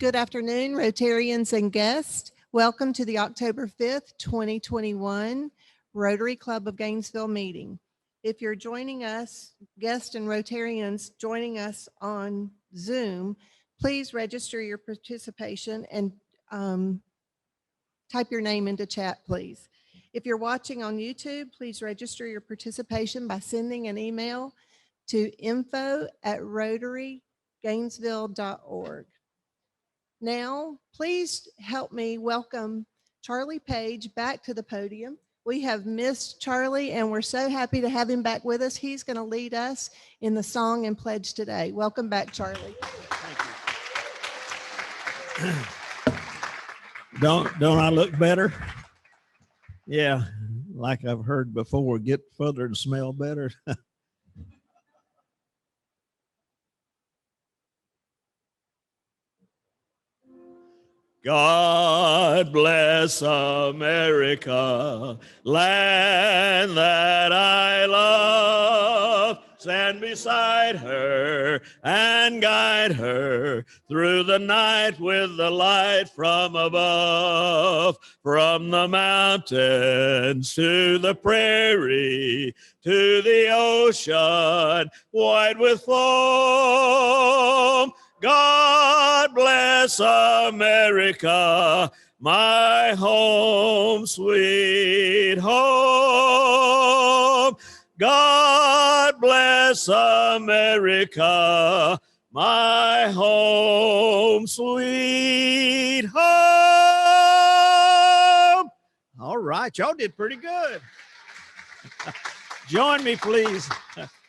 Good afternoon, Rotarians and guests. Welcome to the October 5th, 2021 Rotary Club of Gainesville meeting. If you're joining us, guests and Rotarians joining us on Zoom, please register your participation and type your name into chat, please. If you're watching on YouTube, please register your participation by sending an email to info@rotarygainesville.org. Now, please help me welcome Charlie Page back to the podium. We have missed Charlie, and we're so happy to have him back with us. He's going to lead us in the song and pledge today. Welcome back, Charlie. Thank you. Don't I look better? Yeah, like I've heard before, get further and smell better. God bless America, land that I love. Stand beside her and guide her through the night with the light from above. From the mountains to the prairie, to the ocean, wide with foam. God bless America, my home, sweet home. God bless America, my home, sweet home. All right, y'all did pretty good. Join me, please.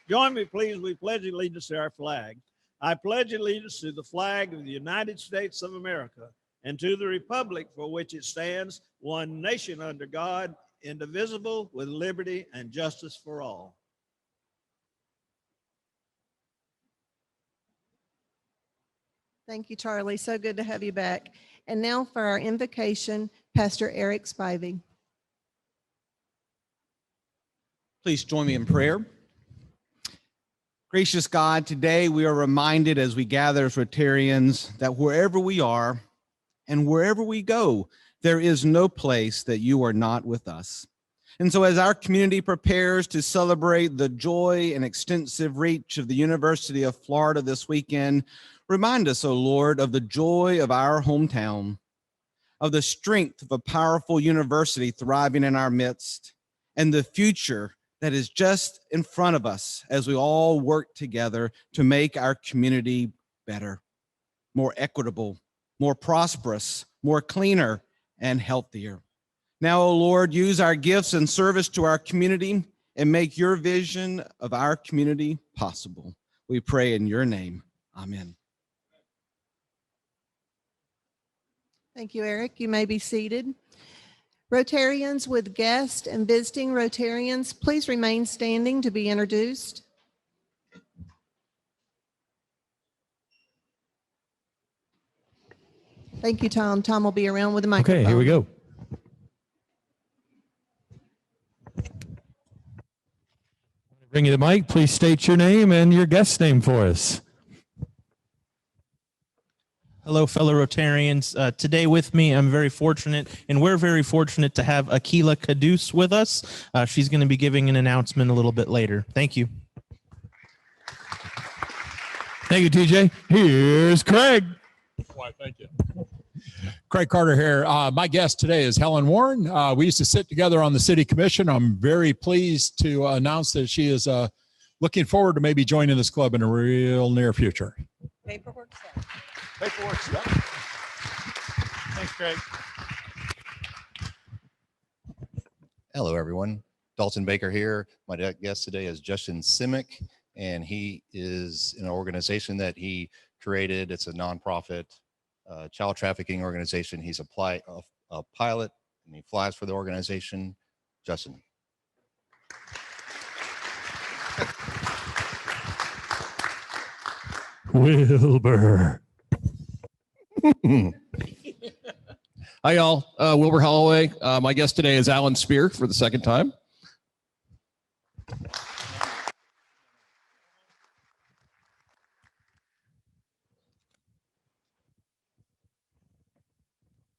Join me, please. We pledge allegiance to our flag. I pledge allegiance to the flag of the United States of America and to the republic for which it stands, one nation under God, indivisible, with liberty and justice for all. Thank you, Charlie. So good to have you back. And now for our invocation, Pastor Eric Spivey. Please join me in prayer. Gracious God, today we are reminded as we gather as Rotarians that wherever we are and wherever we go, there is no place that you are not with us. And so as our community prepares to celebrate the joy and extensive reach of the University of Florida this weekend, remind us, O Lord, of the joy of our hometown, of the strength of a powerful university thriving in our midst, and the future that is just in front of us as we all work together to make our community better, more equitable, more prosperous, more cleaner, and healthier. Now, O Lord, use our gifts and service to our community and make your vision of our community possible. We pray in your name. Amen. Thank you, Eric. You may be seated. Rotarians with guests and visiting Rotarians, please remain standing to be introduced. Thank you, Tom. Tom will be around with the microphone. Okay, here we go. Bring you the mic. Please state your name and your guest name for us. Hello, fellow Rotarians. Today with me, I'm very fortunate, and we're very fortunate to have Akila Caduce with us. She's going to be giving an announcement a little bit later. Thank you. Thank you, TJ. Here's Craig. Why, thank you. Craig Carter here. My guest today is Helen Warren. We used to sit together on the city commission. I'm very pleased to announce that she is looking forward to maybe joining this club in the real near future. Paperwork's done. Paperwork's done. Thanks, Craig. Hello, everyone. Dalton Baker here. My guest today is Justin Simic, and he is in an organization that he created. It's a nonprofit child trafficking organization. He's a pilot, and he flies for the organization. Justin. Wilbur. Hi, y'all. Wilbur Holloway. My guest today is Alan Spear for the second time.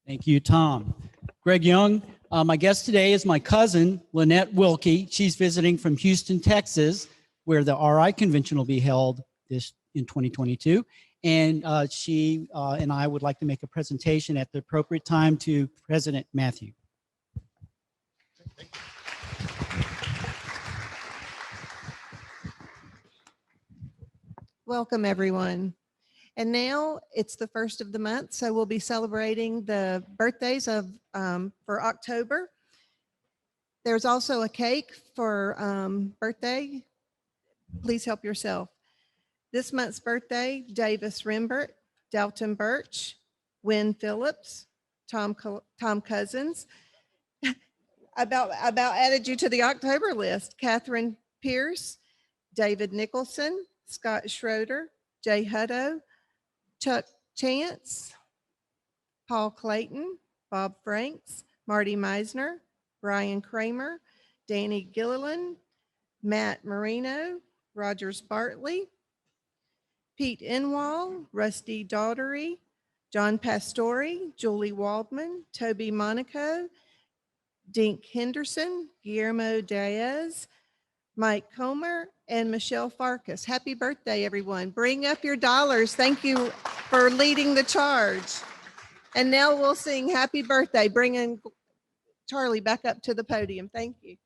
Thank you, Tom. Greg Young, my guest today is my cousin, Lynette Wilkie. She's visiting from Houston, Texas, where the RI convention will be held in 2022. And she and I would like to make a presentation at the appropriate time to President Matthew. Welcome, everyone. And now it's the first of the month, so we'll be celebrating the birthdays of for October. There's also a cake for birthday. Please help yourself. This month's birthday: Davis Rembert, Delton Birch, Wynn Phillips, Tom Cousins. About added you to the October list: Catherine Pierce, David Nicholson, Scott Schroeder, Jay Hutto, Chuck Chance, Paul Clayton, Bob Franks, Marty Meisner, Brian Kramer, Danny Gilliland, Matt Marino, Rogers Bartley, Pete Inwall, Rusty Daughtery, John Pastore, Julie Waldman, Toby Monaco, Dink Henderson, Guillermo Diaz, Mike Comer, and Michelle Farkas. Happy birthday, everyone. Bring up your dollars. Thank you for leading the charge. And now we'll sing Happy Birthday, bringing Charlie back up to the podium. Thank you.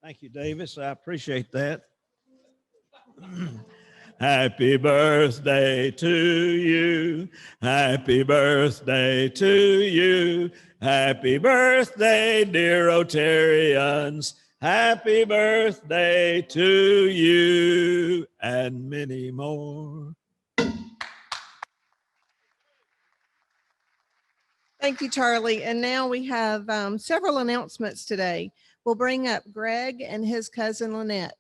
Thank you, Davis. I appreciate that. Happy birthday to you. Happy birthday to you. Happy birthday, dear Rotarians. Happy birthday to you, and many more. Thank you, Charlie. And now we have several announcements today. We'll bring up Greg and his cousin Lynette.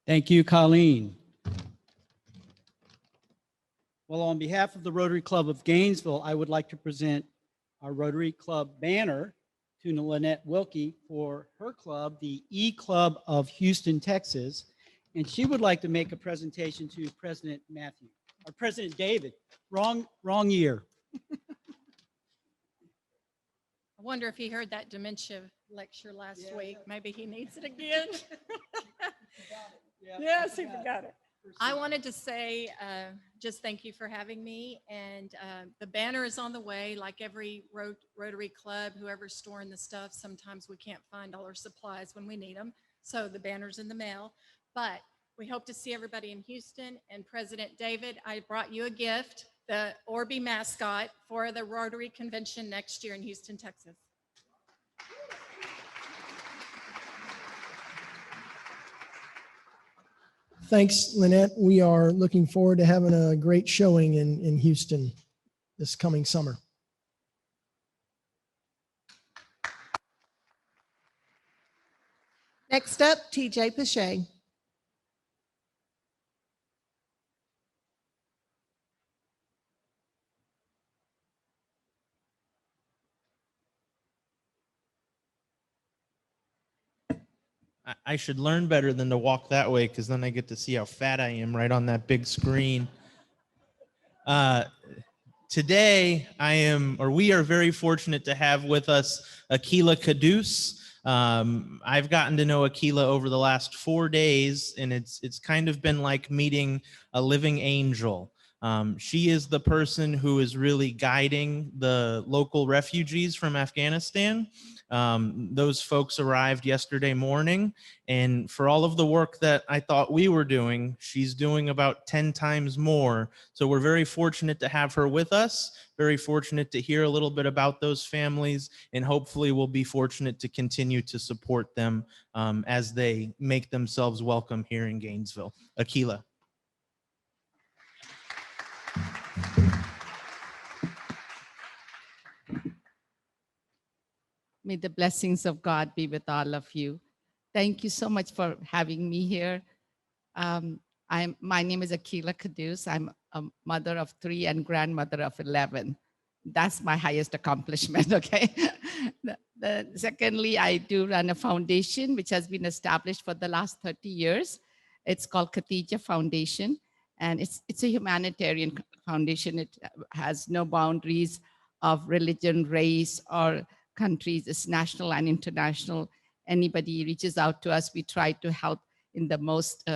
Thank you, Colleen. Well, on behalf of the Rotary Club of Gainesville, I would like to present our Rotary Club banner to Lynette Wilkie for her club, the E Club of Houston, Texas. And she would like to make a presentation to President Matthew, or President David. Wrong year. I wonder if he heard that dementia lecture last week. Maybe he needs it again. Yes, he forgot it. I wanted to say just thank you for having me. And the banner is on the way. Like every Rotary Club, whoever's storing the stuff, sometimes we can't find all our supplies when we need them. So the banner's in the mail. But we hope to see everybody in Houston. And President David, I brought you a gift, the Orby mascot for the Rotary Convention next year in Houston, Texas. Thanks, Lynette. We are looking forward to having a great showing in Houston this coming summer. Next up, TJ Pache. I should learn better than to walk that way, because then I get to see how fat I am right on that big screen. Today, we are very fortunate to have with us Akila Caduce. I've gotten to know Akila over the last 4 days, and it's kind of been like meeting a living angel. She is the person who is really guiding the local refugees from Afghanistan. Those folks arrived yesterday morning, and for all of the work that I thought we were doing, she's doing about 10 times more. So we're very fortunate to have her with us, very fortunate to hear a little bit about those families, and hopefully we'll be fortunate to continue to support them as they make themselves welcome here in Gainesville. Akila. May the blessings of God be with all of you. Thank you so much for having me here. My name is Akila Caduce. I'm a mother of 3 and grandmother of 11. That's my highest accomplishment, okay? Secondly, I do run a foundation which has been established for the last 30 years. It's called Cathedral Foundation, and it's a humanitarian foundation. It has no boundaries of religion, race, or countries. It's national and international. Anybody reaches out to us, we try to help in the most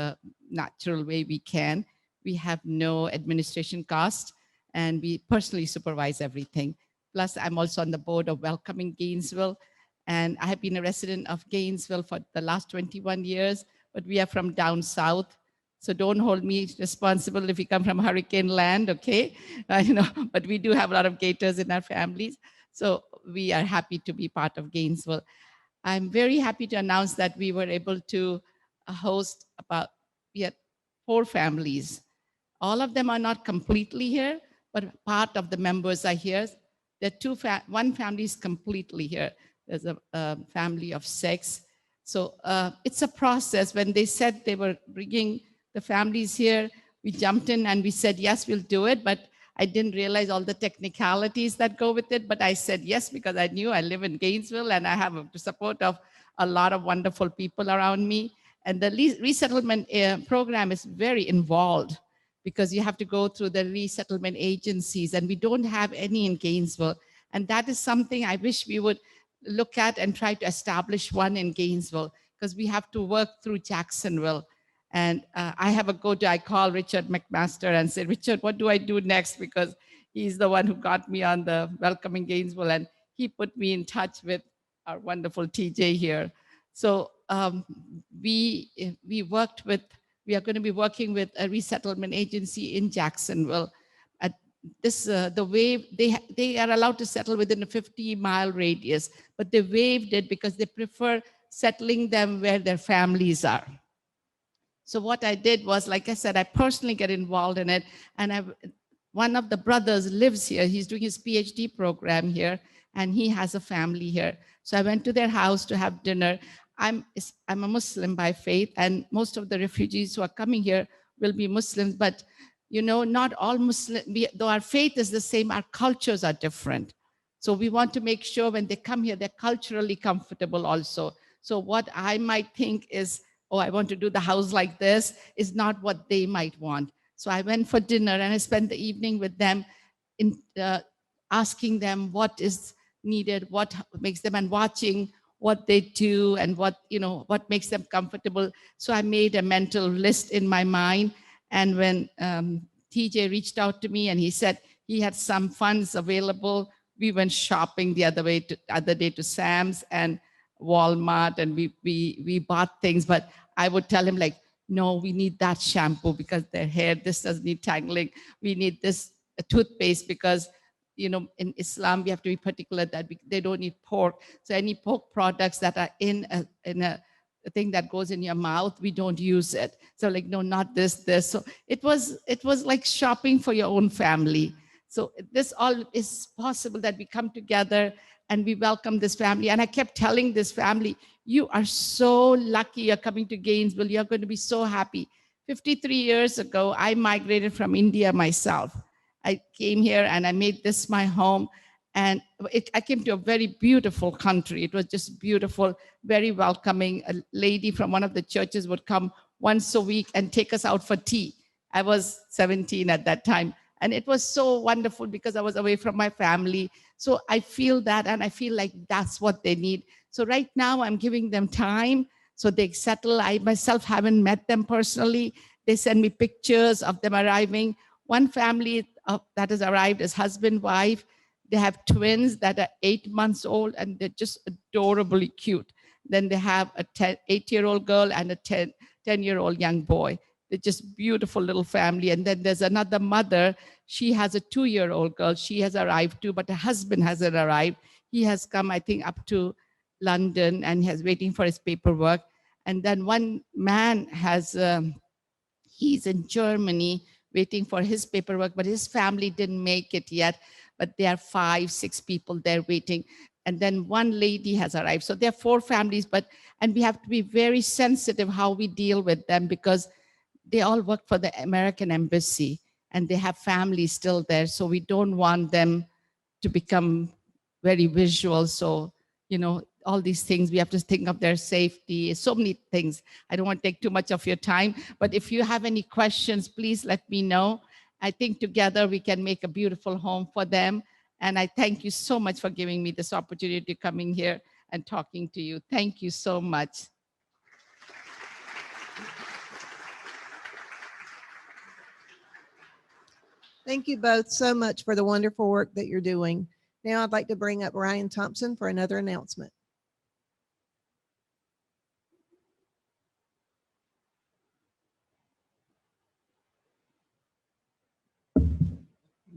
natural way we can. We have no administration cost, and we personally supervise everything. Plus, I'm also on the board of Welcoming Gainesville, and I have been a resident of Gainesville for the last 21 years, but we are from down south. So don't hold me responsible if you come from hurricane land, okay? But we do have a lot of Gators in our families. So we are happy to be part of Gainesville. I'm very happy to announce that we were able to host we had 4 families. All of them are not completely here, but part of the members are here. There are one family is completely here. There's a family of 6. So it's a process. When they said they were bringing the families here, we jumped in and we said, yes, we'll do it. But I didn't realize all the technicalities that go with it. But I said yes, because I knew I live in Gainesville and I have the support of a lot of wonderful people around me. And the resettlement program is very involved because you have to go through the resettlement agencies, and we don't have any in Gainesville. And that is something I wish we would look at and try to establish one in Gainesville, because we have to work through Jacksonville. And I have a go-to, I call Richard McMaster and say, Richard, what do I do next? Because he's the one who got me on the Welcoming Gainesville, and he put me in touch with our wonderful TJ here. So we are going to be working with a resettlement agency in Jacksonville. At this, the wave, they are allowed to settle within a 50-mile radius, but they waived it because they prefer settling them where their families are. So what I did was, like I said, I personally get involved in it. And one of the brothers lives here. He's doing his PhD program here, and he has a family here. So I went to their house to have dinner. I'm a Muslim by faith, and most of the refugees who are coming here will be Muslims. But, not all Muslims, though our faith is the same, our cultures are different. So we want to make sure when they come here, they're culturally comfortable also. So what I might think is, oh, I want to do the house like this, is not what they might want. So I went for dinner and I spent the evening with them, asking them what is needed, what makes them, and watching what they do and what makes them comfortable. So I made a mental list in my mind. And when TJ reached out to me and he said he had some funds available, we went shopping the other day to Sam's and Walmart, and we bought things. But I would tell him, like, no, we need that shampoo because their hair, this doesn't need tangling. We need this toothpaste because, in Islam, we have to be particular that they don't eat pork. So any pork products that are in a thing that goes in your mouth, we don't use it. So like, no, not this. So it was like shopping for your own family. So this all is possible that we come together and we welcome this family. And I kept telling this family, you are so lucky you're coming to Gainesville. You're going to be so happy. 53 years ago, I migrated from India myself. I came here and I made this my home. And I came to a very beautiful country. It was just beautiful, very welcoming. A lady from one of the churches would come once a week and take us out for tea. I was 17 at that time. And it was so wonderful because I was away from my family. So I feel that, and I feel like that's what they need. So right now I'm giving them time so they settle. I myself haven't met them personally. They send me pictures of them arriving. One family that has arrived is husband, wife. They have twins that are 8 months old, and they're just adorably cute. Then they have a 8-year-old girl and a 10-year-old young boy. They're just beautiful little family. And then there's another mother. She has a 2-year-old girl. She has arrived too, but her husband hasn't arrived. He has come, I think, up to London and he's waiting for his paperwork. And then one man he's in Germany waiting for his paperwork, but his family didn't make it yet. But there are 5, 6 people there waiting. And then one lady has arrived. So there are 4 families, and we have to be very sensitive how we deal with them because they all work for the American embassy and they have families still there. So we don't want them to become very visual. So, all these things. We have to think of their safety, so many things. I don't want to take too much of your time, but if you have any questions, please let me know. I think together we can make a beautiful home for them. And I thank you so much for giving me this opportunity to come in here and talking to you. Thank you so much. Thank you both so much for the wonderful work that you're doing. Now I'd like to bring up Ryan Thompson for another announcement.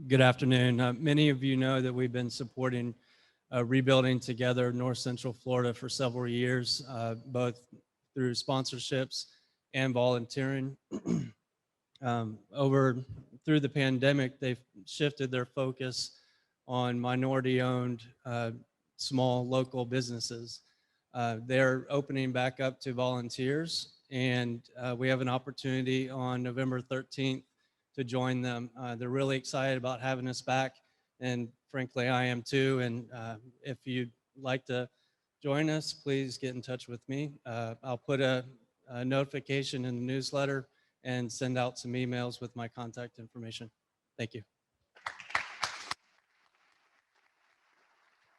Good afternoon. Many of you know that we've been supporting Rebuilding Together North Central Florida for several years, both through sponsorships and volunteering. Through the pandemic, they've shifted their focus on minority-owned small local businesses. They're opening back up to volunteers, and we have an opportunity on November 13th to join them. They're really excited about having us back, and frankly, I am too. And if you'd like to join us, please get in touch with me. I'll put a notification in the newsletter and send out some emails with my contact information. Thank you.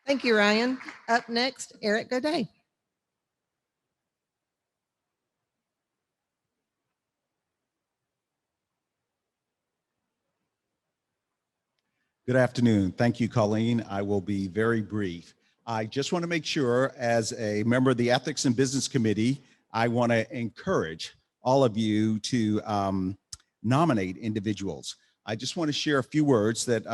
Thank you, Ryan. Up next, Eric Godet. Good afternoon. Thank you, Colleen. I will be very brief. I just want to make sure, as a member of the Ethics and Business Committee, I want to encourage all of you to nominate individuals. I just want to share a few words that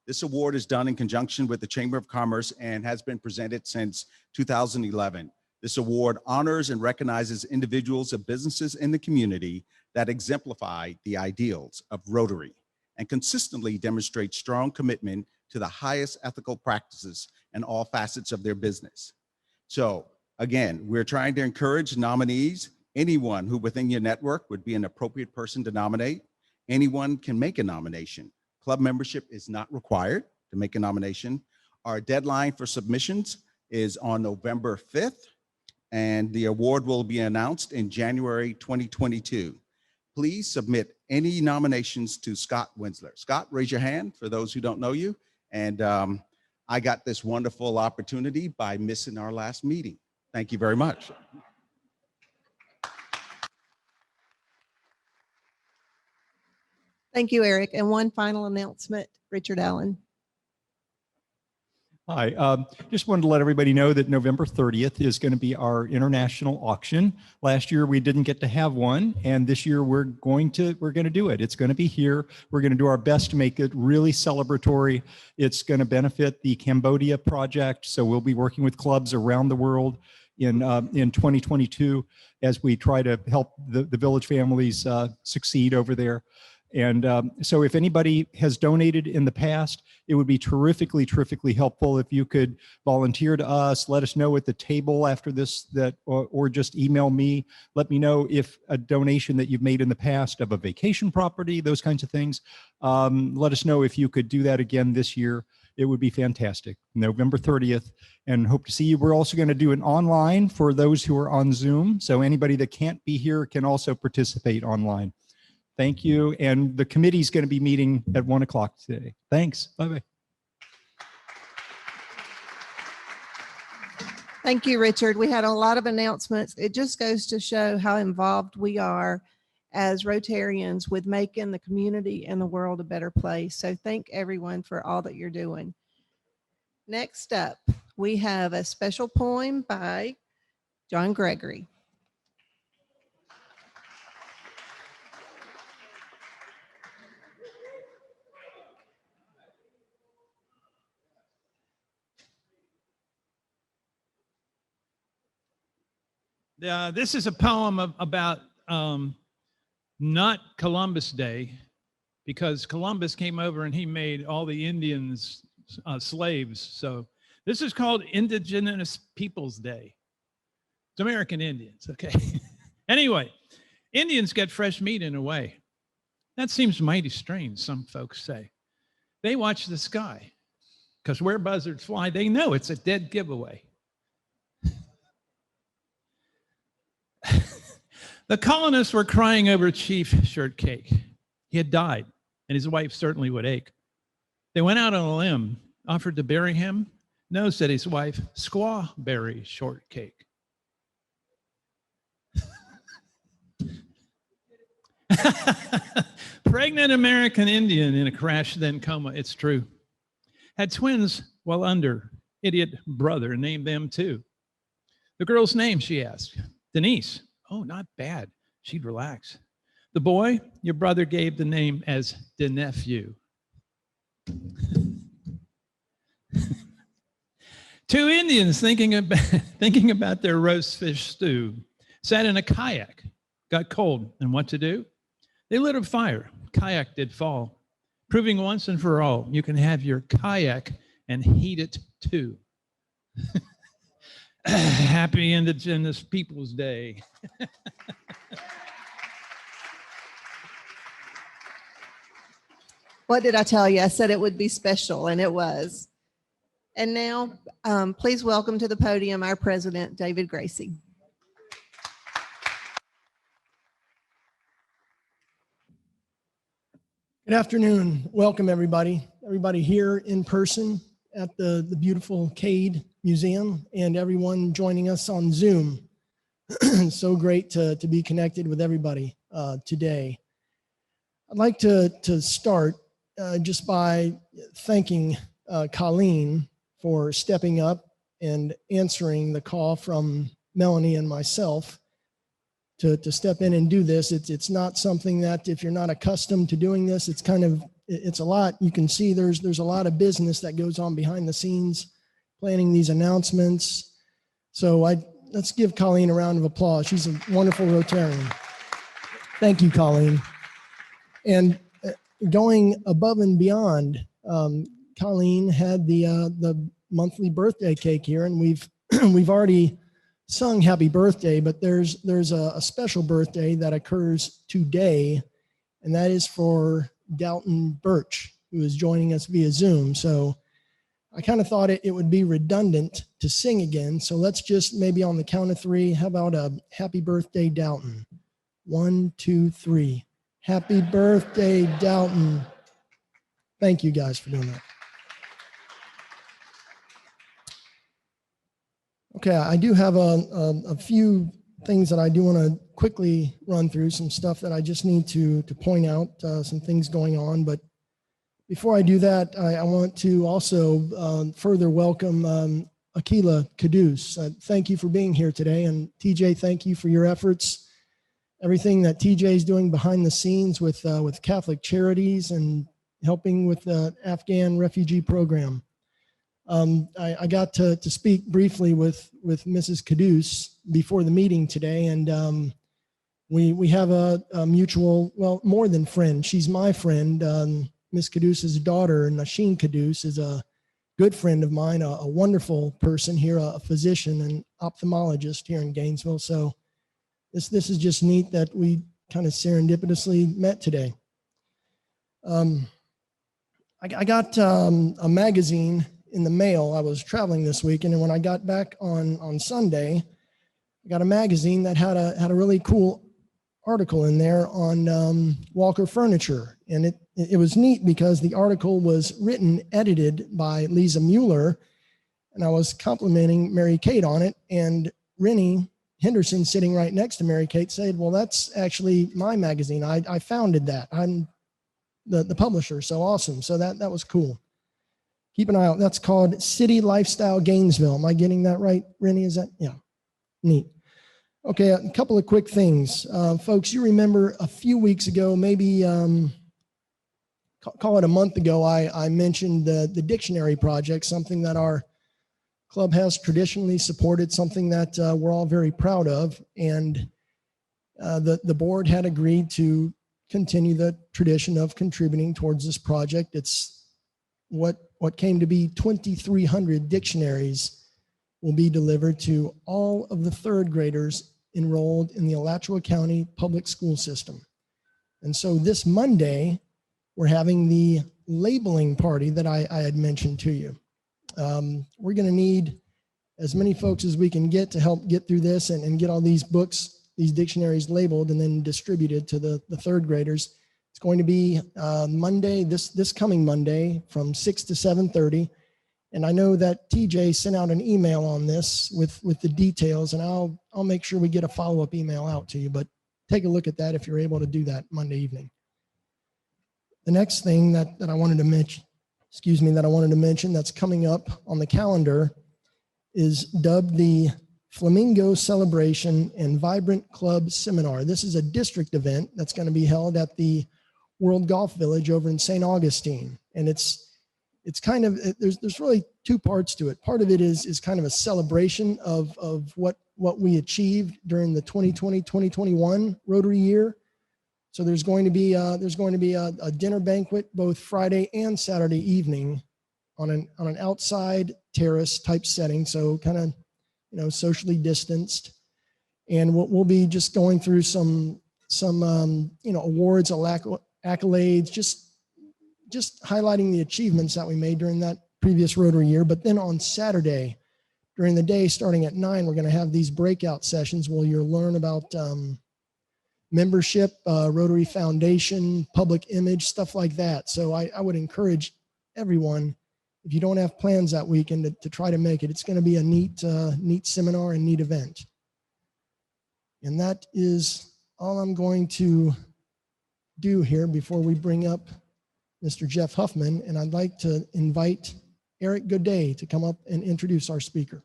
this award is done in conjunction with the Chamber of Commerce and has been presented since 2011. This award honors and recognizes individuals and businesses in the community that exemplify the ideals of Rotary and consistently demonstrate strong commitment to the highest ethical practices in all facets of their business. So again, we're trying to encourage nominees. Anyone who within your network would be an appropriate person to nominate. Anyone can make a nomination. Club membership is not required to make a nomination. Our deadline for submissions is on November 5th, and the award will be announced in January 2022. Please submit any nominations to Scott Winsler. Scott, raise your hand for those who don't know you. And I got this wonderful opportunity by missing our last meeting. Thank you very much. Thank you, Eric. And one final announcement, Richard Allen. Hi, just wanted to let everybody know that November 30th is going to be our international auction. Last year we didn't get to have one, and this year we're going to do it. It's going to be here. We're going to do our best to make it really celebratory. It's going to benefit the Cambodia project, so we'll be working with clubs around the world in 2022 as we try to help the village families succeed over there. And so if anybody has donated in the past, it would be terrifically helpful if you could volunteer to us, let us know at the table after this, or just email me. Let me know if a donation that you've made in the past of a vacation property, those kinds of things. Let us know if you could do that again this year. It would be fantastic. November 30th, and hope to see you. We're also going to do an online for those who are on Zoom. So anybody that can't be here can also participate online. Thank you. And the committee is going to be meeting at 1 o'clock today. Thanks. Bye-bye. Thank you, Richard. We had a lot of announcements. It just goes to show how involved we are as Rotarians with making the community and the world a better place. So thank everyone for all that you're doing. Next up, we have a special poem by John Gregory. This is a poem about not Columbus Day, because Columbus came over and he made all the Indians slaves. So this is called Indigenous Peoples Day. It's American Indians, okay? Anyway, Indians get fresh meat in a way. That seems mighty strange, some folks say. They watch the sky, because where buzzards fly, they know it's a dead giveaway. The colonists were crying over Chief Shortcake. He had died, and his wife certainly would ache. They went out on a limb, offered to bury him. No, said his wife, Squawberry Shortcake. Pregnant American Indian in a crash, then coma, it's true. Had twins while under, idiot brother, named them too. The girl's name, she asked. Denise. Oh, not bad. She'd relax. The boy, your brother gave the name as the nephew. Two Indians thinking about their roast fish stew sat in a kayak, got cold, and what to do? They lit a fire. Kayak did fall, proving once and for all you can have your kayak and heat it too. Happy Indigenous Peoples Day. What did I tell you? I said it would be special, and it was. And now, please welcome to the podium our president, David Gracie. Good afternoon. Welcome, everybody. Everybody here in person at the beautiful Cade Museum, and everyone joining us on Zoom. So great to be connected with everybody today. I'd like to start just by thanking Colleen for stepping up and answering the call from Melanie and myself to step in and do this. It's not something that, if you're not accustomed to doing this, it's a lot. You can see there's a lot of business that goes on behind the scenes, planning these announcements. So let's give Colleen a round of applause. She's a wonderful Rotarian. Thank you, Colleen. And going above and beyond, Colleen had the monthly birthday cake here, and we've already sung happy birthday, but there's a special birthday that occurs today, and that is for Dalton Birch, who is joining us via Zoom. So I kind of thought it would be redundant to sing again. So let's just maybe on the count of three, how about a happy birthday, Dalton? 1, 2, 3. Happy birthday, Dalton. Thank you guys for doing that. Okay, I do have a few things that I do want to quickly run through, some stuff that I just need to point out, some things going on. But before I do that, I want to also further welcome Akila Caduce. Thank you for being here today. And TJ, thank you for your efforts. Everything that TJ is doing behind the scenes with Catholic Charities and helping with the Afghan refugee program. I got to speak briefly with Mrs. Caduce before the meeting today, and we have a mutual, well, more than friend. She's my friend. Miss Caduce's daughter, Nasheen Caduce, is a good friend of mine, a wonderful person here, a physician and ophthalmologist here in Gainesville. So this is just neat that we kind of serendipitously met today. I got a magazine in the mail. I was traveling this week, and when I got back on Sunday, I got a magazine that had a really cool article in there on Walker Furniture, and it was neat because the article was written, edited by Lisa Mueller, and I was complimenting Mary Kate on it, and Rennie Henderson, sitting right next to Mary Kate, said, "Well, that's actually my magazine. I founded that. I'm the publisher." So awesome. So that was cool. Keep an eye out. That's called City Lifestyle Gainesville. Am I getting that right, Rennie? Is that? Yeah. Neat. Okay, a couple of quick things. Folks, you remember a few weeks ago, maybe call it a month ago, I mentioned the dictionary project, something that our club has traditionally supported, something that we're all very proud of. And the board had agreed to continue the tradition of contributing towards this project. It's what came to be 2,300 dictionaries will be delivered to all of the third graders enrolled in the Alachua County public school system. And so this Monday, we're having the labeling party that I had mentioned to you. We're going to need as many folks as we can get to help get through this and get all these books dictionaries labeled and then distributed to the third graders. It's going to be Monday, this coming Monday from 6 to 7:30. And I know that TJ sent out an email on this with the details, and I'll make sure we get a follow-up email out to you, but take a look at that if you're able to do that Monday evening. The next thing that I wanted to mention, that's coming up on the calendar is dubbed the Flamingo Celebration and Vibrant Club Seminar. This is a district event that's going to be held at the World Golf Village over in St. Augustine. And it's kind of, there's really two parts to it. Part of it is kind of a celebration of what we achieved during the 2020-2021 Rotary year. So there's going to be a dinner banquet both Friday and Saturday evening on an outside terrace type setting. So kind of, socially distanced. And we'll be just going through some awards, accolades, just highlighting the achievements that we made during that previous Rotary year. But then on Saturday, during the day, starting at 9, we're going to have these breakout sessions where you'll learn about membership, Rotary Foundation, public image, stuff like that. So I would encourage everyone, if you don't have plans that weekend, to try to make it. It's going to be a neat seminar and neat event. And that is all I'm going to do here before we bring up Mr. Jeff Huffman. And I'd like to invite Eric Godet to come up and introduce our speaker.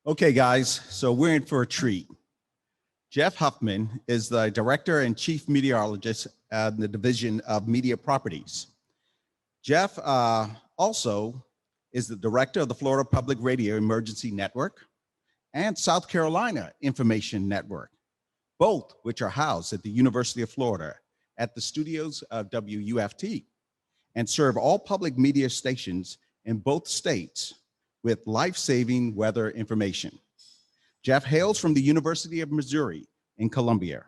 Okay, guys, so we're in for a treat. Jeff Huffman is the Director and Chief Meteorologist at the Division of Media Properties. Jeff also is the Director of the Florida Public Radio Emergency Network and South Carolina Information Network, both which are housed at the University of Florida at the studios of WUFT, and serve all public media stations in both states with life-saving weather information. Jeff hails from the University of Missouri in Columbia,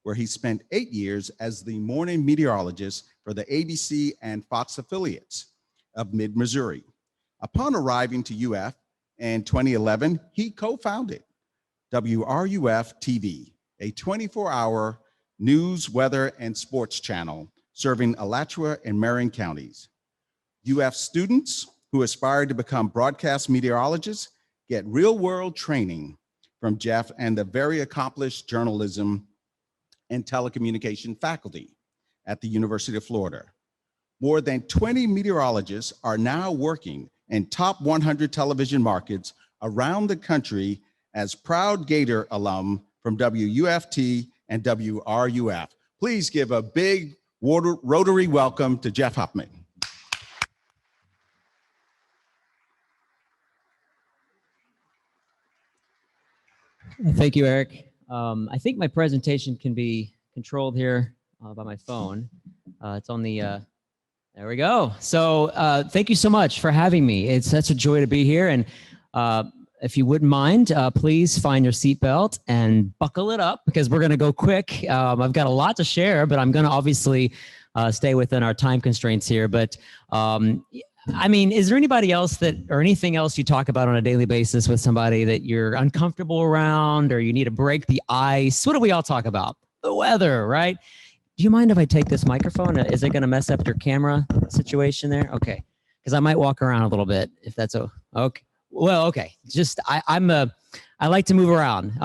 where he spent 8 years as the morning meteorologist for the ABC and Fox affiliates of Mid-Missouri. Upon arriving to UF in 2011, he co-founded WRUF TV, a 24-hour news, weather, and sports channel serving Alachua and Marion counties. UF students who aspire to become broadcast meteorologists get real-world training from Jeff and the very accomplished journalism and telecommunication faculty at the University of Florida. More than 20 meteorologists are now working in top 100 television markets around the country as proud Gator alum from WUFT and WRUF. Please give a big Rotary welcome to Jeff Huffman. Thank you, Eric. I think my presentation can be controlled here by my phone. It's on the, there we go. So thank you so much for having me. It's such a joy to be here. And if you wouldn't mind, please find your seatbelt and buckle it up because we're going to go quick. I've got a lot to share, but I'm going to obviously stay within our time constraints here. But I mean, is there anybody else or anything else you talk about on a daily basis with somebody that you're uncomfortable around or you need to break the ice? What do we all talk about? The weather, right? Do you mind if I take this microphone? Is it going to mess up your camera situation there? Okay. Because I might walk around a little bit if that's okay. Well, okay. Just I like to move around.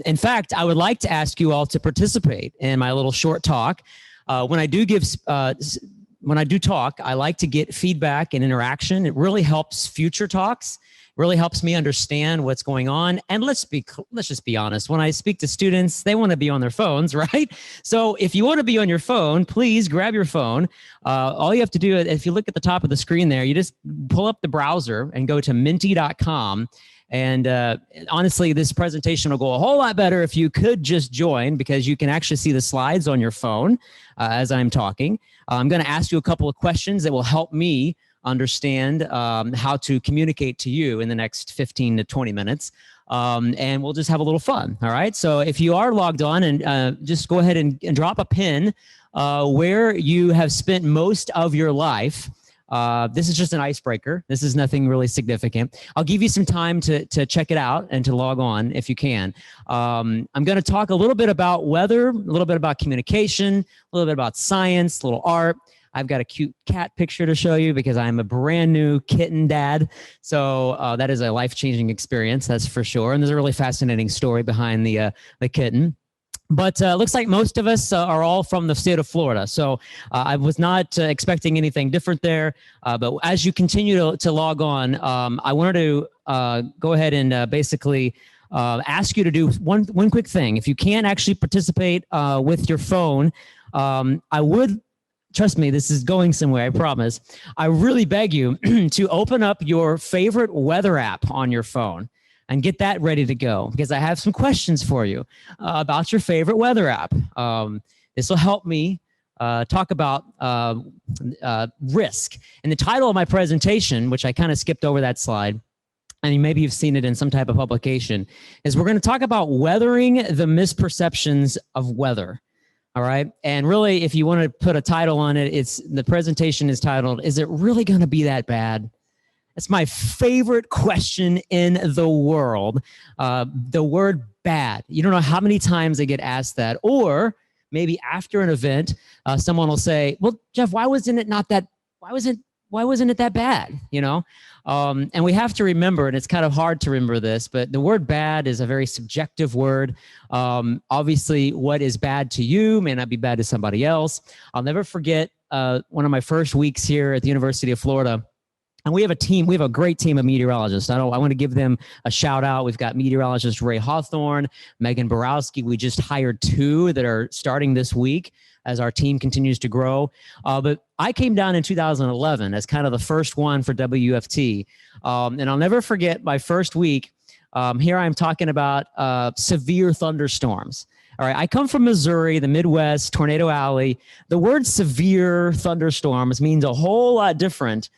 In fact, I would like to ask you all to participate in my little short talk. When I do talk, I like to get feedback and interaction. It really helps future talks, really helps me understand what's going on. And let's just be honest. When I speak to students, they want to be on their phones, right? So if you want to be on your phone, please grab your phone. All you have to do, if you look at the top of the screen there, you just pull up the browser and go to menti.com. And honestly, this presentation will go a whole lot better if you could just join because you can actually see the slides on your phone as I'm talking. I'm going to ask you a couple of questions that will help me understand how to communicate to you in the next 15 to 20 minutes. And we'll just have a little fun. All right. So if you are logged on and just go ahead and drop a pin where you have spent most of your life This is just an icebreaker. This is nothing really significant. I'll give you some time to check it out and to log on if you can. I'm going to talk a little bit about weather, a little bit about communication, a little bit about science, a little art. I've got a cute cat picture to show you because I'm a brand new kitten dad. So that is a life-changing experience, that's for sure. And there's a really fascinating story behind the kitten. But looks like most of us are all from the state of Florida. So I was not expecting anything different there. But as you continue to log on, I wanted to go ahead and basically ask you to do one quick thing. If you can't actually participate with your phone, I would, trust me, this is going somewhere, I promise. I really beg you to open up your favorite weather app on your phone and get that ready to go, because I have some questions for you about your favorite weather app. This will help me talk about risk. And the title of my presentation, which I kind of skipped over that slide, and maybe you've seen it in some type of publication, is we're going to talk about weathering the misperceptions of weather. All right. And really, if you want to put a title on it, the presentation is titled, "Is it really going to be that bad?" That's my favorite question in the world. The word bad. You don't know how many times I get asked that. Or maybe after an event, someone will say, "Well, Jeff, why wasn't it that bad?" You know? And we have to remember, and it's kind of hard to remember this, but the word bad is a very subjective word. Obviously, what is bad to you may not be bad to somebody else. I'll never forget one of my first weeks here at the University of Florida. And we have a team, we have a great team of meteorologists. I want to give them a shout out. We've got meteorologist Ray Hawthorne, Megan Borowski. We just hired 2 that are starting this week as our team continues to grow. But I came down in 2011 as kind of the first one for WUFT. And I'll never forget my first week. Here I'm talking about severe thunderstorms. All right, I come from Missouri, the Midwest, Tornado Alley. The word severe thunderstorms means a whole lot different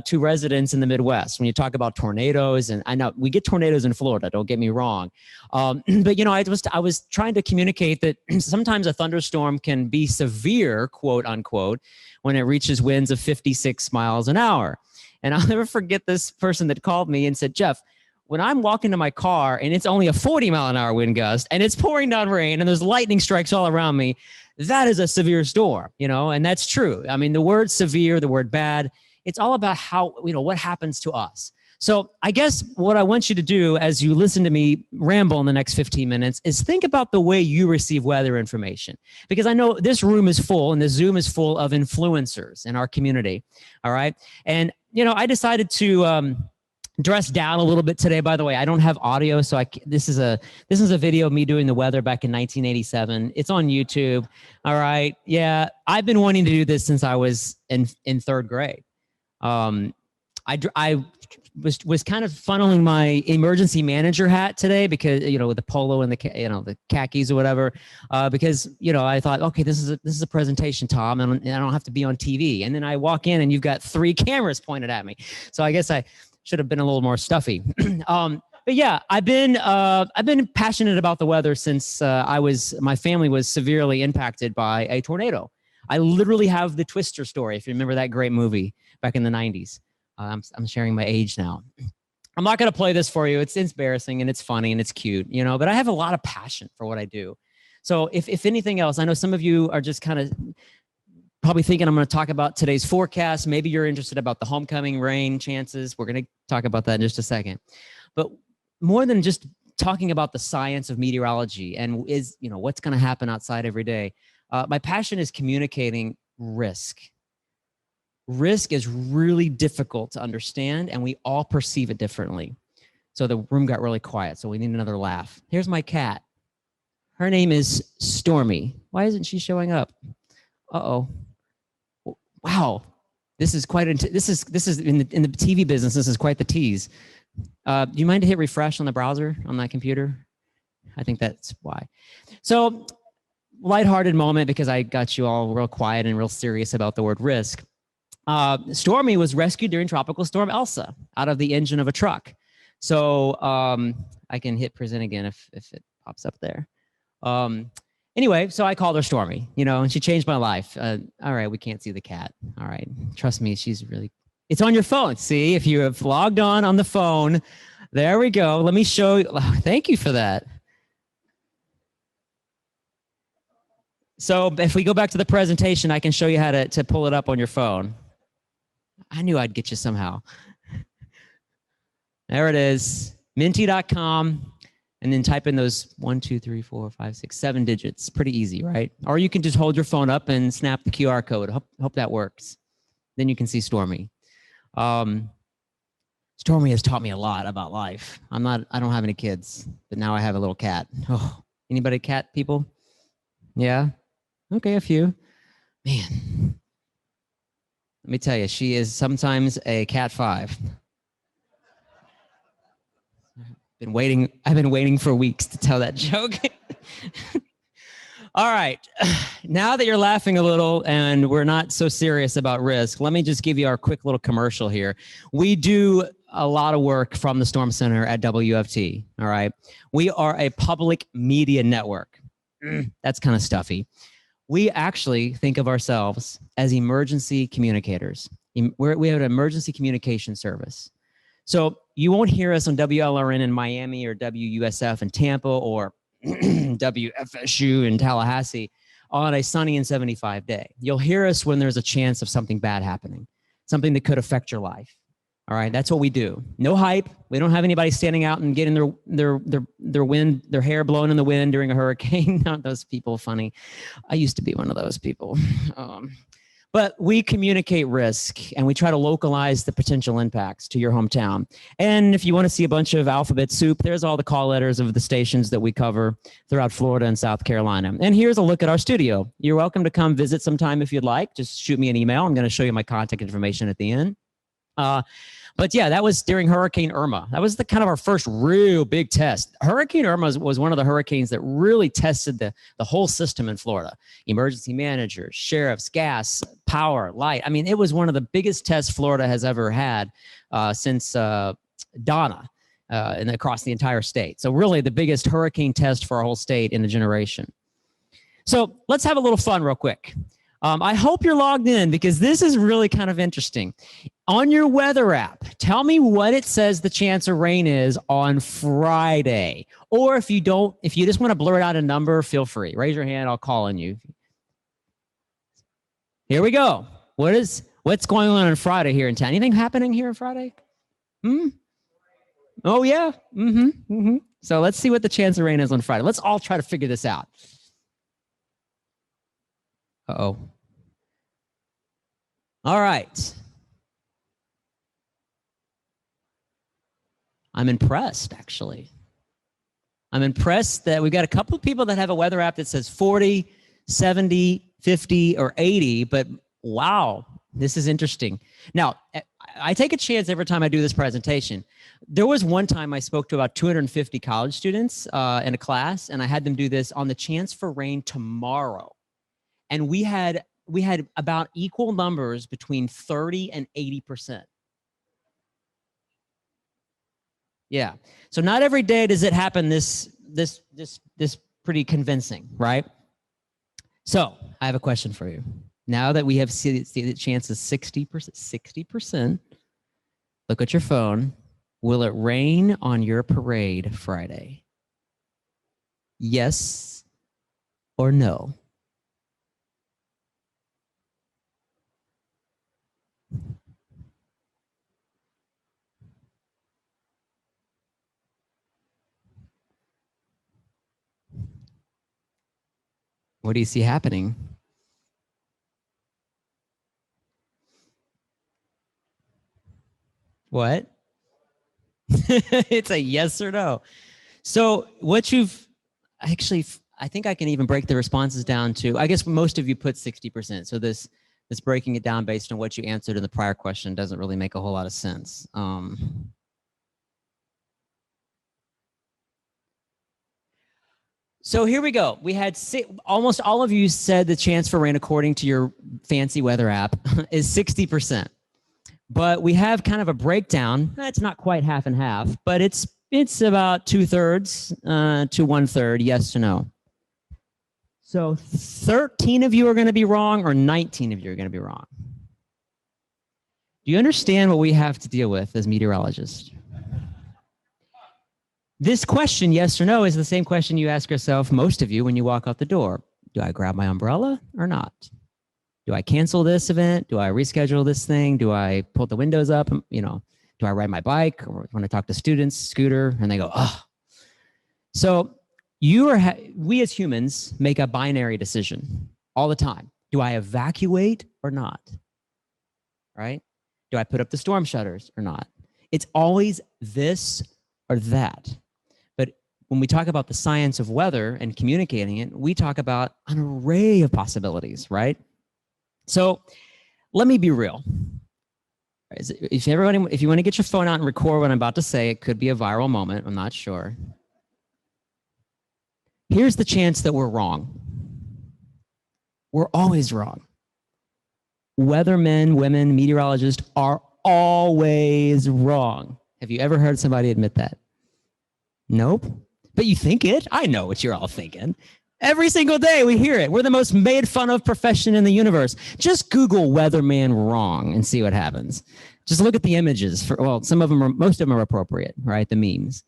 to residents in the Midwest when you talk about tornadoes. And I know we get tornadoes in Florida, don't get me wrong. But, you know, I was trying to communicate that sometimes a thunderstorm can be severe, quote unquote, when it reaches winds of 56 miles an hour. And I'll never forget this person that called me and said, "Jeff, when I'm walking to my car and it's only a 40-mile-an-hour wind gust and it's pouring down rain and there's lightning strikes all around me, that is a severe storm," you know, and that's true. I mean, the word severe, the word bad, it's all about how, you know, what happens to us. So I guess what I want you to do as you listen to me ramble in the next 15 minutes is think about the way you receive weather information. Because I know this room is full and this Zoom is full of influencers in our community. All right. And, you know, I decided to dress down a little bit today. By the way, I don't have audio. So this is a video of me doing the weather back in 1987. It's on YouTube. All right. Yeah. I've been wanting to do this since I was in 3rd grade. I was kind of funneling my emergency manager hat today because, you know, with the polo and the khakis or whatever, because, you know, I thought, okay, this is a presentation, Tom, and I don't have to be on TV. And then I walk in and you've got 3 cameras pointed at me. So I guess I should have been a little more stuffy. But yeah, I've been passionate about the weather since my family was severely impacted by a tornado. I literally have the Twister story, if you remember that great movie back in the 90s. I'm sharing my age now. I'm not going to play this for you. It's embarrassing and it's funny and it's cute, you know, but I have a lot of passion for what I do. So if anything else, I know some of you are just kind of probably thinking I'm going to talk about today's forecast. Maybe you're interested about the homecoming rain chances. We're going to talk about that in just a second. But more than just talking about the science of meteorology and what's going to happen outside every day, my passion is communicating risk. Risk is really difficult to understand, and we all perceive it differently. So the room got really quiet, so we need another laugh. Here's my cat. Her name is Stormy. Why isn't she showing up? Uh-oh. Wow. This is quite this is in the TV business, this is quite the tease. Do you mind to hit refresh on the browser on that computer? I think that's why. So lighthearted moment because I got you all real quiet and real serious about the word risk. Stormy was rescued during Tropical Storm Elsa out of the engine of a truck. So I can hit present again if it pops up there. Anyway, so I called her Stormy, and she changed my life. All right, we can't see the cat. All right, trust me, she's really It's on your phone. See, if you have logged on the phone, there we go. Let me show you. Oh, thank you for that. So if we go back to the presentation, I can show you how to pull it up on your phone. I knew I'd get you somehow. There it is, minty.com, and then type in those 1, 2, 3, 4, 5, 6, 7 digits. Pretty easy, right? Or you can just hold your phone up and snap the QR code. Hope that works. Then you can see Stormy. Stormy has taught me a lot about life. I don't have any kids, but now I have a little cat. Oh, anybody cat people? Yeah? Okay, a few. Man, let me tell you, she is sometimes a cat 5. I've been waiting for weeks to tell that joke. All right, now that you're laughing a little and we're not so serious about risk, let me just give you our quick little commercial here. We do a lot of work from the Storm Center at WFT, all right? We are a public media network. That's kind of stuffy. We actually think of ourselves as emergency communicators. We have an emergency communication service. So you won't hear us on WLRN in Miami or WUSF in Tampa or WFSU in Tallahassee on a sunny and 75 day. You'll hear us when there's a chance of something bad happening, something that could affect your life. All right, that's what we do. No hype. We don't have anybody standing out and getting their hair blown in the wind during a hurricane. Not those people funny. I used to be one of those people. But we communicate risk and we try to localize the potential impacts to your hometown. And if you want to see a bunch of alphabet soup, there's all the call letters of the stations that we cover throughout Florida and South Carolina. And here's a look at our studio. You're welcome to come visit sometime if you'd like. Just shoot me an email. I'm going to show you my contact information at the end. But yeah, that was during Hurricane Irma. That was the kind of our first real big test. Hurricane Irma was one of the hurricanes that really tested the whole system in Florida. Emergency managers, sheriffs, gas, power, light. I mean, it was one of the biggest tests Florida has ever had since Donna and across the entire state. So really the biggest hurricane test for our whole state in a generation. So let's have a little fun real quick. I hope you're logged in because this is really kind of interesting. On your weather app, tell me what it says the chance of rain is on Friday. Or if you just want to blurt out a number, feel free. Raise your hand, I'll call on you. Here we go. What's going on Friday here in town? Anything happening here on Friday? Oh yeah. So let's see what the chance of rain is on Friday. Let's all try to figure this out. Uh-oh. All right. I'm impressed, actually. I'm impressed that we've got a couple of people that have a weather app that says 40, 70, 50, or 80, but wow, this is interesting. Now, I take a chance every time I do this presentation. There was one time I spoke to about 250 college students in a class, and I had them do this on the chance for rain tomorrow. And we had about equal numbers between 30 and 80%. Yeah. So not every day does it happen this pretty convincing, right? So I have a question for you. Now that we have seen the chance of 60%, look at your phone. Will it rain on your parade Friday? Yes or no? What do you see happening? What? It's a yes or no. So what you've actually, I think I can even break the responses down to, I guess most of you put 60%. So this breaking it down based on what you answered in the prior question doesn't really make a whole lot of sense. So here we go. We had almost all of you said the chance for rain, according to your fancy weather app, is 60%. But we have kind of a breakdown. It's not quite half and half, but it's about 2/3 to 1/3, yes to no. So 13 of you are going to be wrong, or 19 of you are going to be wrong. Do you understand what we have to deal with as meteorologists? This question, yes or no, is the same question you ask yourself, most of you, when you walk out the door. Do I grab my umbrella or not? Do I cancel this event? Do I reschedule this thing? Do I pull the windows up? You know, do I ride my bike or when I talk to students, scooter, and they go, oh. So we as humans make a binary decision all the time. Do I evacuate or not? Right? Do I put up the storm shutters or not? It's always this or that. But when we talk about the science of weather and communicating it, we talk about an array of possibilities, right? So let me be real. If you want to get your phone out and record what I'm about to say, it could be a viral moment. I'm not sure. Here's the chance that we're wrong. We're always wrong. Weathermen, women, meteorologists are always wrong. Have you ever heard somebody admit that? Nope. But you think it. I know what you're all thinking. Every single day we hear it. We're the most made fun of profession in the universe. Just Google weatherman wrong and see what happens. Just look at the images. Most of them are appropriate, right? The memes.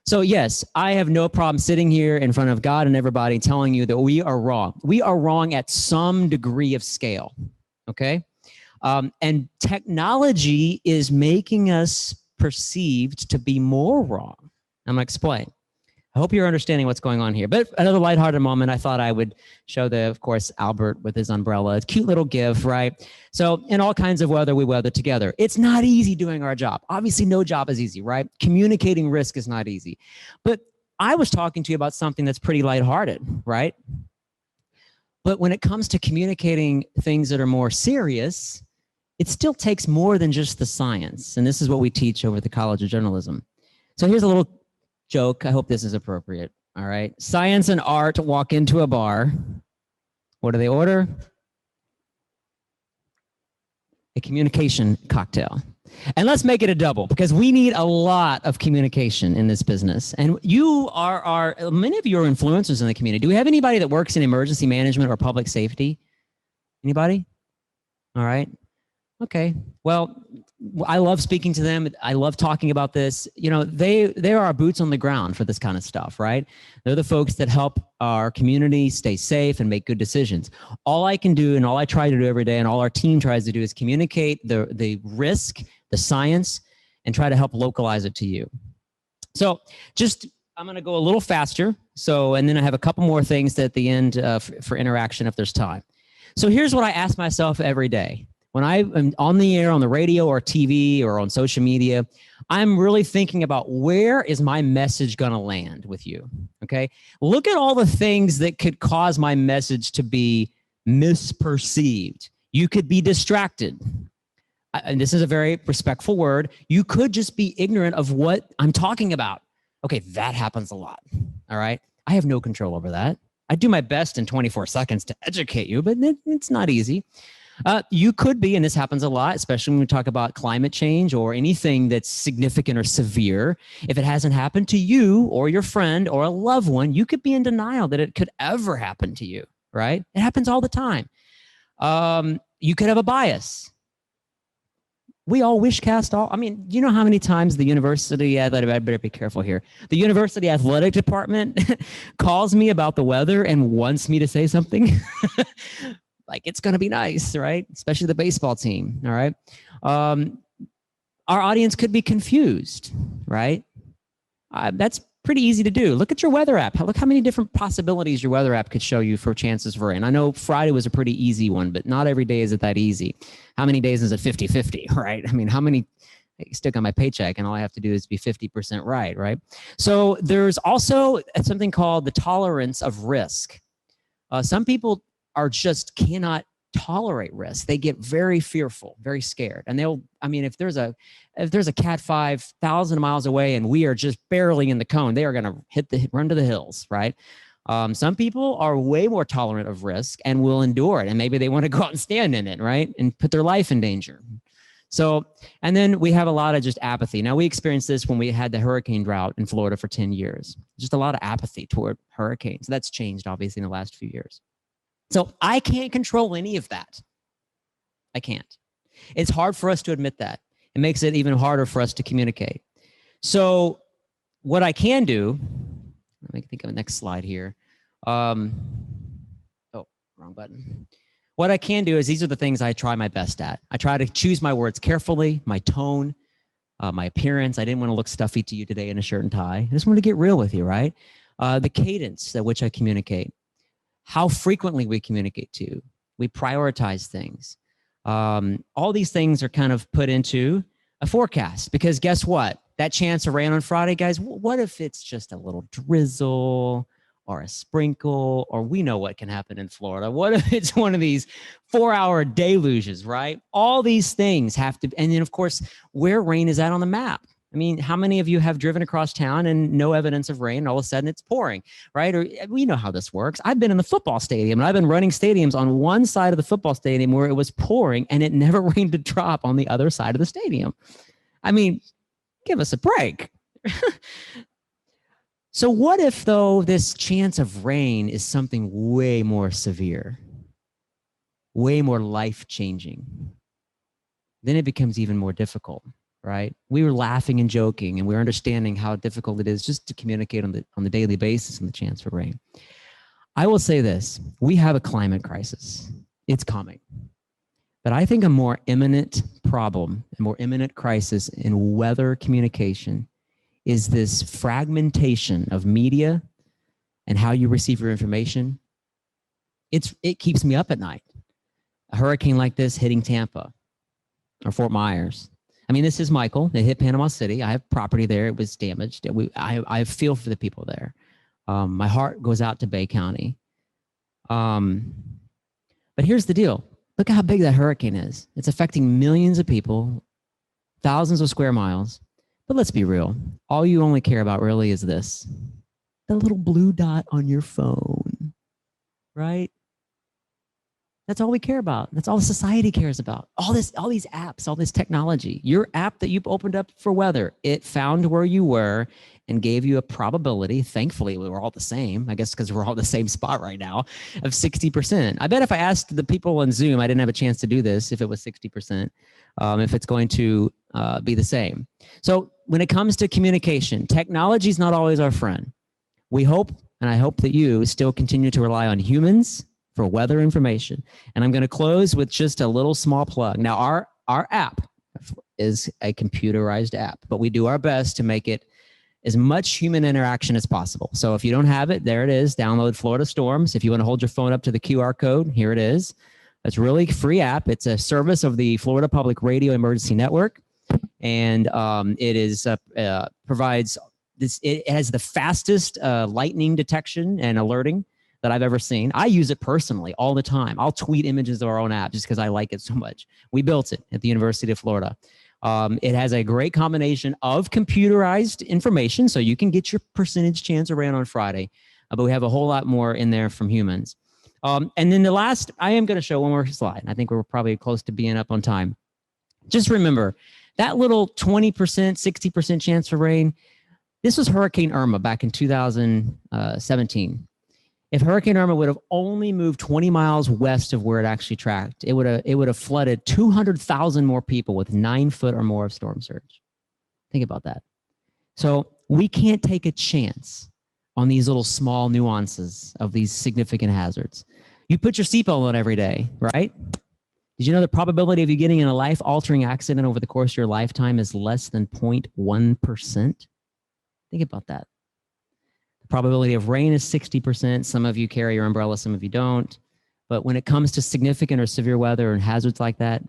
So yes, I have no problem sitting here in front of God and everybody telling you that we are wrong. We are wrong at some degree of scale, okay? And technology is making us perceived to be more wrong. I'm gonna explain. I hope you're understanding what's going on here. But another lighthearted moment, I thought I would show of course, Albert with his umbrella. It's a cute little gift, right? So in all kinds of weather, we weather together. It's not easy doing our job. Obviously, no job is easy, right? Communicating risk is not easy. But I was talking to you about something that's pretty lighthearted, right? But when it comes to communicating things that are more serious, it still takes more than just the science. And this is what we teach over at the College of Journalism. So here's a little joke. I hope this is appropriate. All right. Science and art walk into a bar. What do they order? A communication cocktail. And let's make it a double because we need a lot of communication in this business. And you are many of you are influencers in the community. Do we have anybody that works in emergency management or public safety? Anybody? All right. Okay. Well, I love speaking to them. I love talking about this. You know, they are our boots on the ground for this kind of stuff, right? They're the folks that help our community stay safe and make good decisions. All I can do and all I try to do every day and all our team tries to do is communicate the risk, the science, and try to help localize it to you. So I'm going to go a little faster. And then I have a couple more things at the end for interaction if there's time. So here's what I ask myself every day. When I am on the air, on the radio or TV or on social media, I'm really thinking about where is my message going to land with you, okay? Look at all the things that could cause my message to be misperceived. You could be distracted. And this is a very respectful word. You could just be ignorant of what I'm talking about. Okay, that happens a lot, all right? I have no control over that. I do my best in 24 seconds to educate you, but it's not easy. You could be, and this happens a lot, especially when we talk about climate change or anything that's significant or severe. If it hasn't happened to you or your friend or a loved one, you could be in denial that it could ever happen to you, right? It happens all the time. You could have a bias. We all I mean, do you know how many times the university, I better be careful here. The university athletic department calls me about the weather and wants me to say something? Like it's going to be nice, right? Especially the baseball team, all right? Our audience could be confused, right? That's pretty easy to do. Look at your weather app. Look how many different possibilities your weather app could show you for chances for rain. I know Friday was a pretty easy one, but not every day is it that easy. How many days is it 50-50, right? I mean, how many stick on my paycheck and all I have to do is be 50% right? So there's also something called the tolerance of risk. Some people just cannot tolerate risk. They get very fearful, very scared. And if there's a Cat 5 1,000 miles away and we are just barely in the cone, they are going to run to the hills, right? Some people are way more tolerant of risk and will endure it. And maybe they want to go out and stand in it, right? And put their life in danger. So, and then we have a lot of just apathy. Now we experienced this when we had the hurricane drought in Florida for 10 years. Just a lot of apathy toward hurricanes. That's changed obviously in the last few years. So I can't control any of that. I can't. It's hard for us to admit that. It makes it even harder for us to communicate. So what I can do, let me think of the next slide here. Oh, wrong button. What I can do is these are the things I try my best at. I try to choose my words carefully, my tone, my appearance. I didn't want to look stuffy to you today in a shirt and tie. I just want to get real with you, right? The cadence at which I communicate, how frequently we communicate to you. We prioritize things. All these things are kind of put into a forecast because guess what? That chance of rain on Friday, guys, what if it's just a little drizzle or a sprinkle, or we know what can happen in Florida. What if it's one of these 4-hour deluges, right? All these things have to, and then of course, where rain is at on the map. I mean, how many of you have driven across town and no evidence of rain, and all of a sudden it's pouring, right? Or we know how this works. I've been in the football stadium, and I've been running stadiums on one side of the football stadium where it was pouring, and it never rained a drop on the other side of the stadium. I mean, give us a break. So what if, though, this chance of rain is something way more severe, way more life-changing? Then it becomes even more difficult, right? We were laughing and joking, and we were understanding how difficult it is just to communicate on the daily basis on the chance for rain. I will say this. We have a climate crisis. It's coming. But I think a more imminent problem, a more imminent crisis in weather communication is this fragmentation of media and how you receive your information. It keeps me up at night. A hurricane like this hitting Tampa or Fort Myers. I mean, this is Michael. It hit Panama City. I have property there. It was damaged. I feel for the people there. My heart goes out to Bay County. But here's the deal. Look at how big that hurricane is. It's affecting millions of people, thousands of square miles. But let's be real. All you only care about really is this, the little blue dot on your phone, right? That's all we care about. That's all society cares about. All these apps, all this technology. Your app that you opened up for weather, it found where you were and gave you a probability. Thankfully, we were all the same, I guess because we're all in the same spot right now, of 60%. I bet if I asked the people on Zoom, I didn't have a chance to do this if it was 60%, if it's going to be the same. So when it comes to communication, technology is not always our friend. We hope, and I hope that you still continue to rely on humans for weather information. And I'm going to close with just a little small plug. Now, our app is a computerized app, but we do our best to make it as much human interaction as possible. So if you don't have it, there it is. Download Florida Storms. If you want to hold your phone up to the QR code, here it is. It's a really free app. It's a service of the Florida Public Radio Emergency Network. And it is provides this. It has the fastest lightning detection and alerting that I've ever seen. I use it personally all the time. I'll tweet images of our own app just because I like it so much. We built it at the University of Florida. It has a great combination of computerized information, so you can get your percentage chance of rain on Friday, but we have a whole lot more in there from humans. And then the last, I am going to show one more slide. I think we're probably close to being up on time. Just remember, that little 20%, 60% chance for rain, this was Hurricane Irma back in 2017. If Hurricane Irma would have only moved 20 miles west of where it actually tracked, it would have flooded 200,000 more people with 9 foot or more of storm surge. Think about that. So we can't take a chance on these little small nuances of these significant hazards. You put your seatbelt on every day, right? Did you know the probability of you getting in a life-altering accident over the course of your lifetime is less than 0.1%? Think about that. Probability of rain is 60%. Some of you carry your umbrella, some of you don't. But when it comes to significant or severe weather and hazards like that,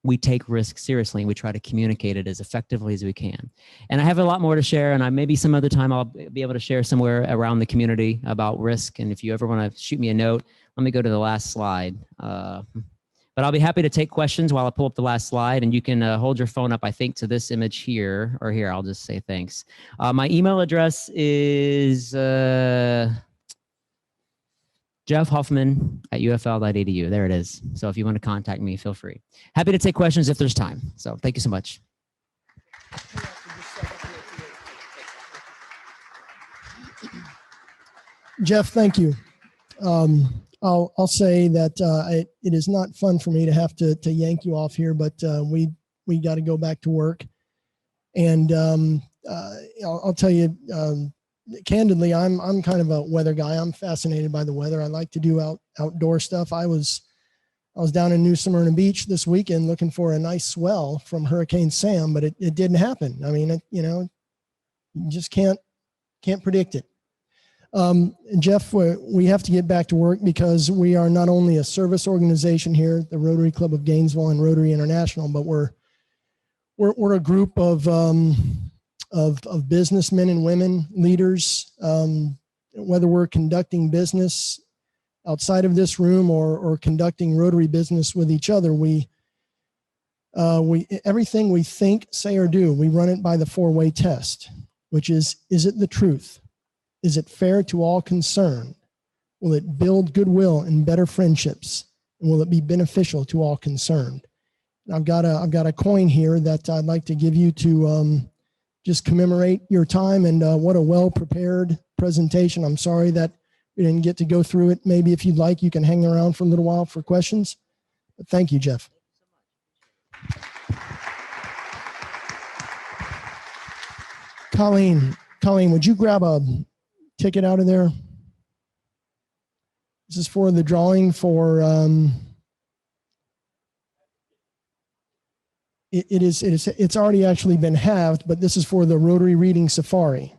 we take risks seriously and we try to communicate it as effectively as we can. And I have a lot more to share, and maybe some other time I'll be able to share somewhere around the community about risk. And if you ever want to shoot me a note, let me go to the last slide. But I'll be happy to take questions while I pull up the last slide, and you can hold your phone up, I think, to this image here, or here, I'll just say thanks. My email address is jeffhuffman@ufl.edu. There it is. So if you want to contact me, feel free. Happy to take questions if there's time. So thank you so much. Jeff, thank you. I'll say that it is not fun for me to have to yank you off here, but we got to go back to work. And I'll tell you candidly, I'm kind of a weather guy. I'm fascinated by the weather. I like to do outdoor stuff. I was down in New Smyrna Beach this weekend looking for a nice swell from Hurricane Sam, but it didn't happen. I mean, you just can't predict it. Jeff, we have to get back to work because we are not only a service organization here, the Rotary Club of Gainesville and Rotary International, but we're a group of businessmen and women, leaders. Whether we're conducting business outside of this room or conducting Rotary business with each other, we everything we think, say, or do, we run it by the four-way test, which is it the truth? Is it fair to all concerned? Will it build goodwill and better friendships? And will it be beneficial to all concerned? And I've got a coin here that I'd like to give you to just commemorate your time, and what a well-prepared presentation. I'm sorry that we didn't get to go through it. Maybe if you'd like, you can hang around for a little while for questions. But thank you, Jeff. Colleen, would you grab a ticket out of there? This is for the drawing for it's already actually been halved, but this is for the Rotary Reading Safari.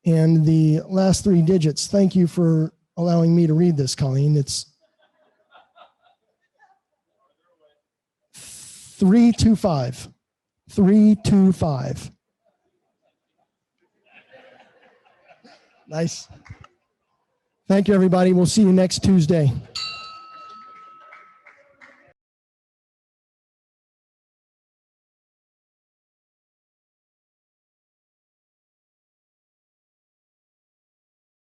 And the last three digits, thank you for allowing me to read this, Colleen. It's 325. 325. Nice. Thank you, everybody. We'll see you next Tuesday.